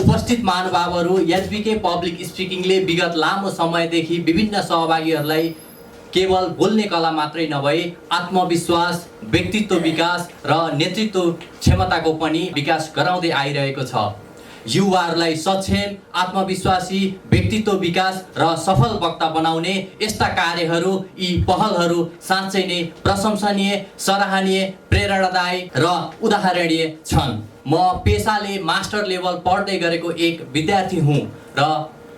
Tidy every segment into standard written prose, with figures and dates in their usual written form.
उपस्थित महानुभावहरू, एचबीके पब्लिक स्पिकिङले विगत लामो समयदेखि विभिन्न सहभागीहरूलाई केवल बोल्ने कला मात्रै नभई आत्मविश्वास, व्यक्तित्व विकास र नेतृत्व क्षमताको पनि विकास गराउँदै आइरहेको छ। युवाहरूलाई सक्षम, आत्मविश्वासी, व्यक्तित्व विकास र सफल वक्ता बनाउने यस्ता कार्यहरू, यी पहलहरू साँच्चै नै प्रशंसनीय, सराहनीय, प्रेरणादायी र उदाहरणीय छन्। म पेसाले मास्टर लेभल पढ्दै गरेको एक विद्यार्थी हुँ र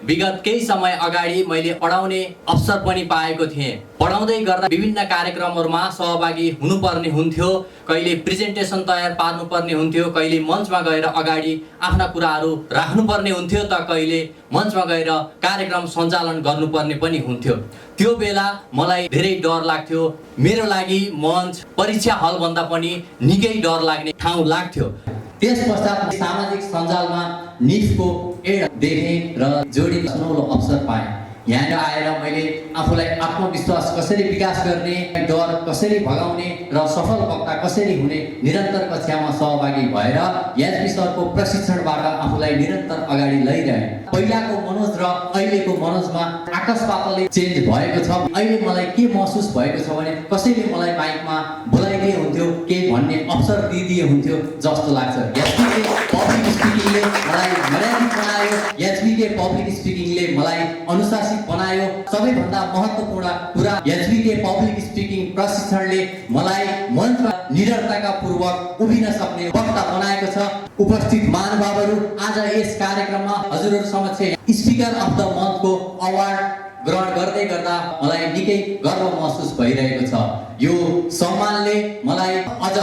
विगत केही समय अगाडि मैले पढाउने अवसर पनि पाएको थिएँ। पढाउँदै गर्दा विभिन्न कार्यक्रमहरूमा सहभागी हुनुपर्ने हुन्थ्यो। कहिले प्रेजेन्टेसन तयार पार्नुपर्ने हुन्थ्यो, कहिले मञ्चमा गएर अगाडि आफ्ना कुराहरू राख्नुपर्ने हुन्थ्यो, त कहिले मञ्चमा गएर कार्यक्रम सञ्चालन गर्नुपर्ने पनि हुन्थ्यो। त्यो बेला मलाई धेरै डर लाग्थ्यो। मेरो लागि मञ्च परीक्षा हलभन्दा पनि निकै डर लाग्ने ठाउँ लाग्थ्यो। त्यस पश्चात सामाजिक सञ्जालमा निफको एड देखेँ र जोडिने सुनौलो अवसर पाएँ। यहाँ आएर मैले आफूलाई आत्मविश्वास कसरी विकास गर्ने, डर कसरी भगाउने र सफल वक्ता कसरी हुने निरन्तर कक्षामा सहभागी भएर एचबी सरको प्रशिक्षणबाट आफूलाई निरन्तर अगाडि लैरहेँ। पहिलाको मनोज र अहिलेको मनोजमा आकाश पातालले चेन्ज भएको छ। अहिले मलाई के महसुस भएको छ भने कसैले मलाई माइकमा बोलाइदिए हुन्थ्यो, केही भन्ने अवसर दिइदिए हुन्थ्यो जस्तो लाग्छ। एचबीके पब्लिक स्पिकिङले मलाई मर्यादित बनायो, एचबीके पब्लिक स्पिकिङले मलाई अनुशासित बनायो। सबैभन्दा महत्त्वपूर्ण कुरा, एचबीके पब्लिक स्पिकिङ प्रशिक्षणले मलाई मञ्चमा निडरतापूर्वक उभिन सक्ने वक्ता बनाएको छ। उपस्थित महानुभावहरू, आज यस कार्यक्रममा हजुरहरू समक्ष स्पिकर अफ द मन्थको अवार्ड ग्रहण गर्दै गर्दा मलाई निकै गर्व महसुस भइरहेको छ। यो सम्मानले मलाई अझ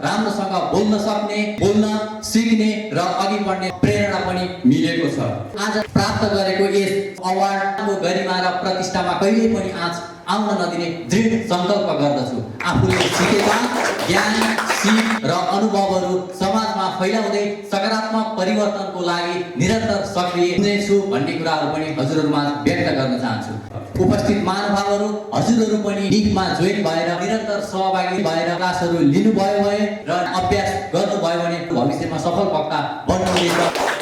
राम्रोसँग बोल्न सक्ने, बोल्न सिक्ने र अघि बढ्ने प्रेरणा पनि मिलेको छ। आज प्राप्त गरेको यस अवार्डको गरिमा र प्रतिष्ठामा कहिल्यै पनि आँच आउन नदिने दृढ सङ्कल्प गर्दछु। आफूले सिकेका ज्ञान, सिप र अनुभवहरू समाजमा फैलाउँदै सकारात्मक परिवर्तनको लागि निरन्तर सक्रिय हुनेछु भन्ने कुराहरू पनि हजुरहरूमा व्यक्त गर्न चाहन्छु। उपस्थित महानुभावहरू, हजुरहरू पनि निफमा जोइन भएर निरन्तर सहभागी भएर क्लासहरू लिनुभयो भए र अभ्यास गर्नुभयो भने भविष्यमा सफल वक्ता बन्नुहुनेछ।